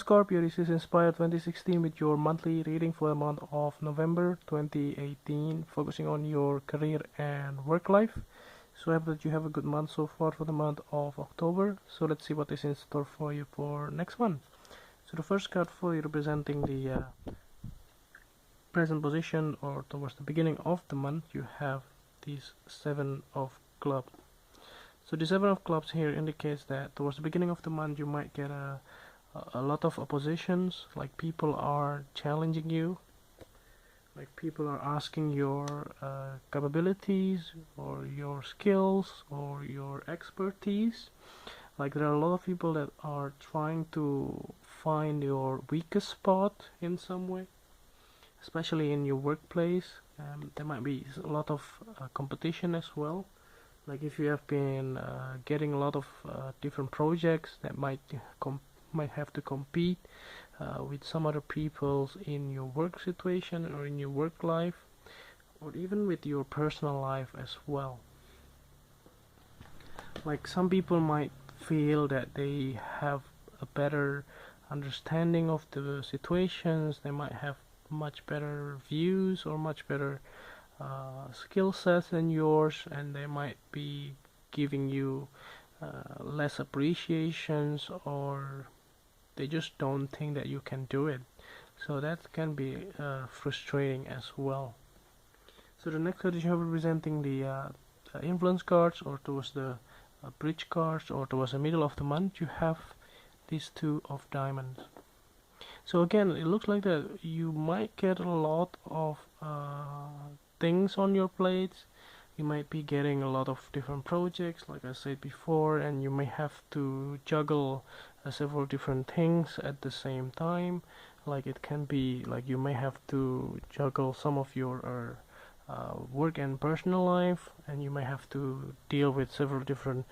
Scorpio, this is Inspire 2016 with your monthly reading for the month of November 2018, focusing on your career and work life. So I hope that you have a good month so far for the month of October. So let's see what is in store for you for next one. So the first card for you representing the present position or towards the beginning of the month, you have this Seven of Clubs. So the Seven of Clubs here indicates that towards the beginning of the month you might get a lot of oppositions, like people are challenging you, like people are asking your capabilities or your skills or your expertise. Like there are a lot of people that are trying to find your weakest spot in some way, especially in your workplace. There might be a lot of competition as well. Like if you have been getting a lot of different projects that might have to compete with some other people in your work situation or in your work life, or even with your personal life as well. Like some people might feel that they have a better understanding of the situations, they might have much better views or much better skill sets than yours, and they might be giving you less appreciations, or they just don't think that you can do it. So that can be frustrating as well. So the next card is you have representing the influence cards, or towards the bridge cards, or towards the middle of the month, you have these Two of Diamonds. So again, it looks like that you might get a lot of things on your plates. You might be getting a lot of different projects, like I said before, and you may have to juggle several different things at the same time. Like it can be like you may have to juggle some of your work and personal life, and you may have to deal with several different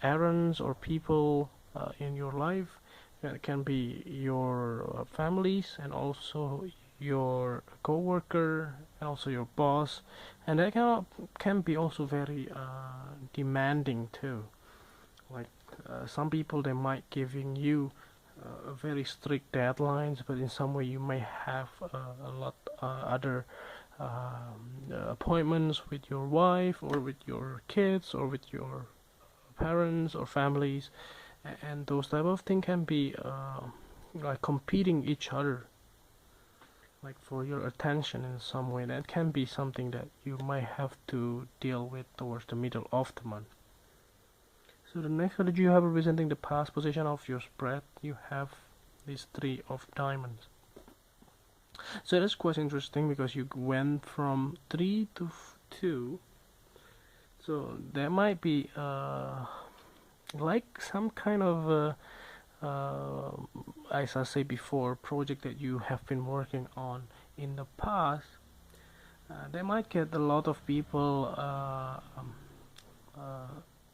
errands or people in your life. It can be your families, and also your co-worker, and also your boss, and that can be also very demanding too. Like some people, they might giving you very strict deadlines, but in some way you may have a lot other appointments with your wife or with your kids or with your parents or families, and those type of things can be like competing each other, like for your attention in some way. That can be something that you might have to deal with towards the middle of the month. So the next one that you have representing the past position of your spread, you have these Three of Diamonds. So that's quite interesting because you went from 3 to 2. So there might be like some kind of as I said before, project that you have been working on in the past. They might get a lot of people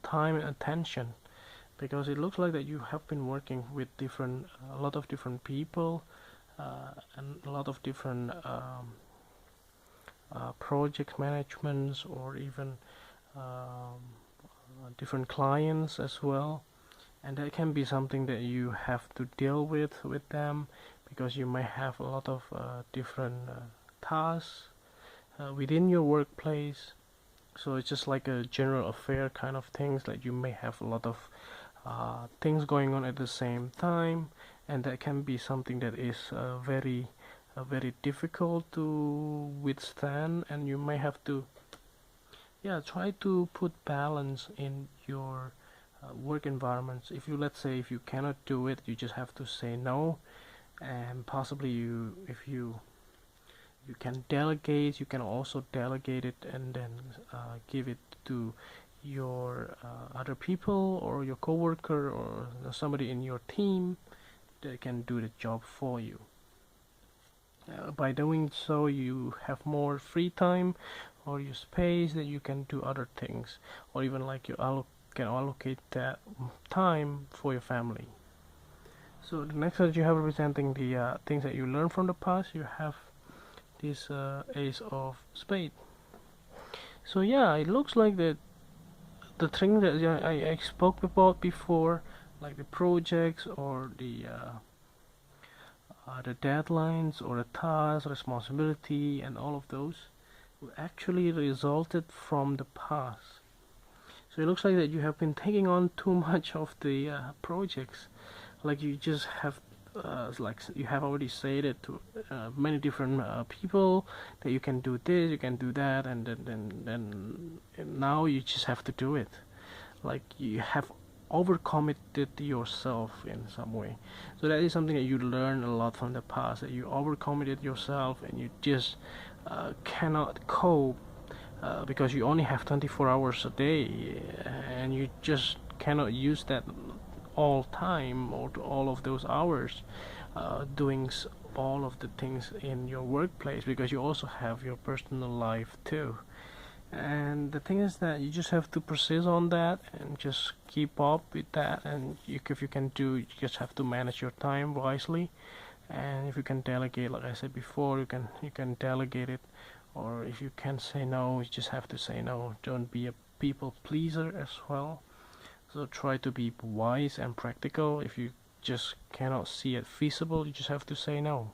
time and attention, because it looks like that you have been working with a lot of different people and a lot of different project managements, or even different clients as well. And that can be something that you have to deal with them, because you may have a lot of different tasks within your workplace. So it's just like a general affair kind of things, like you may have a lot of things going on at the same time, and that can be something that is very difficult to withstand, and you may have to try to put balance in your work environments. If you cannot do it, you just have to say no, and possibly if you can delegate, you can also delegate it and then give it to your other people or your coworker or somebody in your team that can do the job for you. By doing so, you have more free time or your space that you can do other things, or even like you can allocate that time for your family. So the next that you have representing the things that you learned from the past, you have this Ace of Spades. So yeah, it looks like the thing that I spoke about before, like the projects or the the deadlines or the task, responsibility, and all of those actually resulted from the past. So it looks like that you have been taking on too much of the projects. Like you just have, like you have already said it to many different people that you can do this, you can do that, and then and now you just have to do it. Like you have overcommitted yourself in some way. So that is something that you learn a lot from the past. That you overcommitted yourself and you just cannot cope because you only have 24 hours a day and you just cannot use that all time or to all of those hours doing all of the things in your workplace, because you also have your personal life too. And the thing is that you just have to persist on that and just keep up with that, and if you can do, you just have to manage your time wisely. And if you can delegate, like I said before, you can delegate it. Or if you can say no, you just have to say no. Don't be a people pleaser as well. So try to be wise and practical. If you just cannot see it feasible, you just have to say no.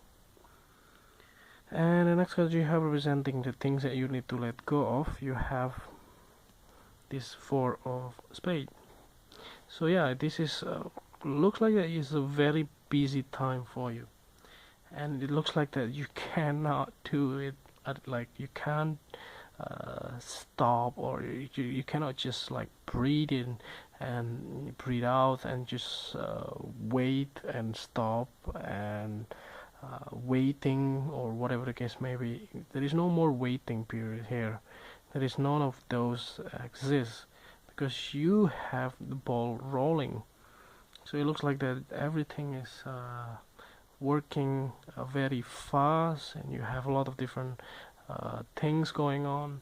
And the next card you have representing the things that you need to let go of. You have this Four of Spades. So yeah, this is looks like it is a very busy time for you, and it looks like that you cannot do it. Like you can't stop, or you cannot just like breathe in and breathe out and just wait and stop and waiting or whatever the case may be. There is no more waiting period here. There is none of those exist, because you have the ball rolling. So it looks like that everything is working very fast, and you have a lot of different things going on,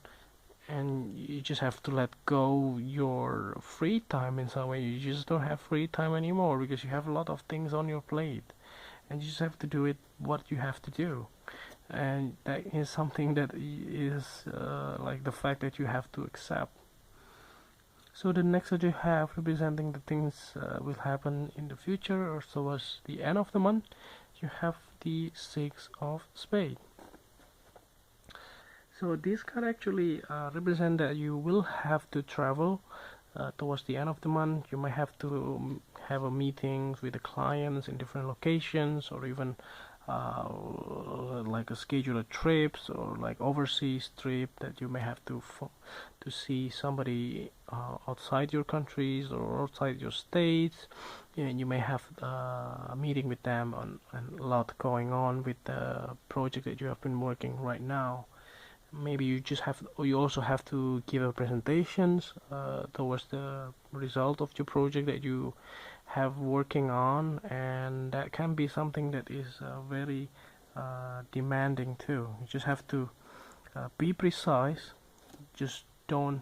and you just have to let go your free time in some way. You just don't have free time anymore because you have a lot of things on your plate, and you just have to do it what you have to do. And that is something that is like the fact that you have to accept. So the next that you have representing the things will happen in the future or towards the end of the month, you have the Six of Spades. So this card actually represent that you will have to travel towards the end of the month. You might have to have a meetings with the clients in different locations, or even like a scheduled trips or like overseas trip that you may have to see somebody outside your countries or outside your states. And you may have a meeting with them on and a lot going on with the project that you have been working right now. Maybe you just have, or you also have to give a presentations towards the result of your project that you have working on, and that can be something that is very demanding too. You just have to be precise. Just don't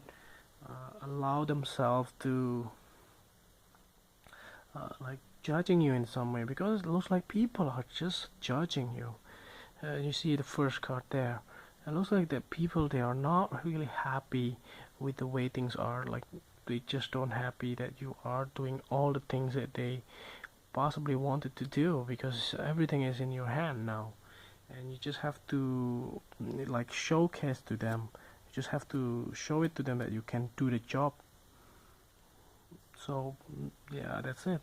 allow themselves to like judging you in some way, because it looks like people are just judging you. You see the first card there. It looks like that people, they are not really happy with the way things are. Like they just don't happy that you are doing all the things that they possibly wanted to do, because everything is in your hand now, and you just have to like showcase to them. You just have to show it to them that you can do the job. So yeah, that's it.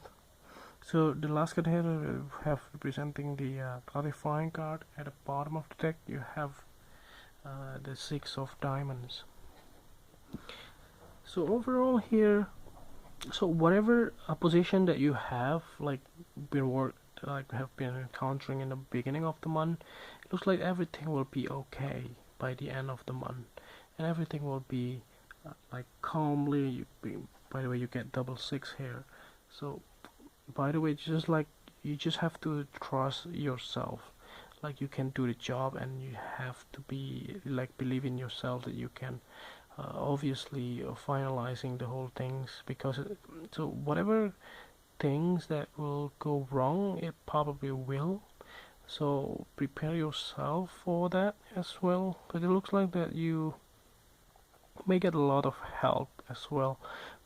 So the last card here we have representing the clarifying card. At the bottom of the deck you have the Six of Diamonds. So overall here, so whatever position that you have like have been encountering in the beginning of the month, it looks like everything will be okay by the end of the month, and everything will be like calmly. By the way, you get double six here. So by the way, just like you just have to trust yourself. Like you can do the job, and you have to be like believe in yourself that you can obviously finalizing the whole things, because so whatever things that will go wrong, it probably will. So prepare yourself for that as well, because it looks like that you may get a lot of help as well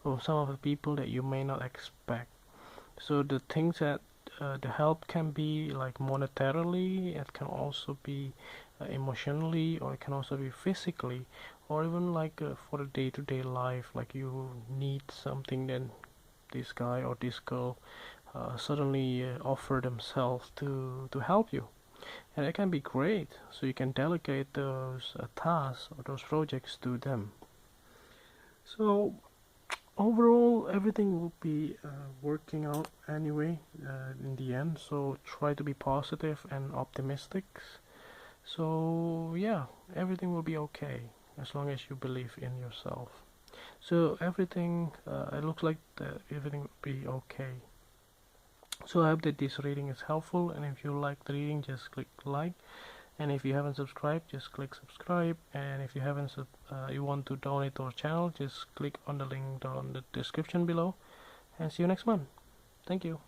from some of the people that you may not expect. So the things that the help can be like monetarily, it can also be emotionally, or it can also be physically, or even like for a day-to-day life, like you need something, then this guy or this girl suddenly offer themselves to help you, and it can be great. So you can delegate those tasks or those projects to them. So overall, everything will be working out anyway in the end. So try to be positive and optimistic. So yeah, everything will be okay as long as you believe in yourself. So everything, it looks like everything will be okay. So I hope that this reading is helpful, and if you like the reading, just click like, and if you haven't subscribed, just click subscribe, and if you haven't you want to donate to our channel, just click on the link down in the description below, and see you next month. Thank you.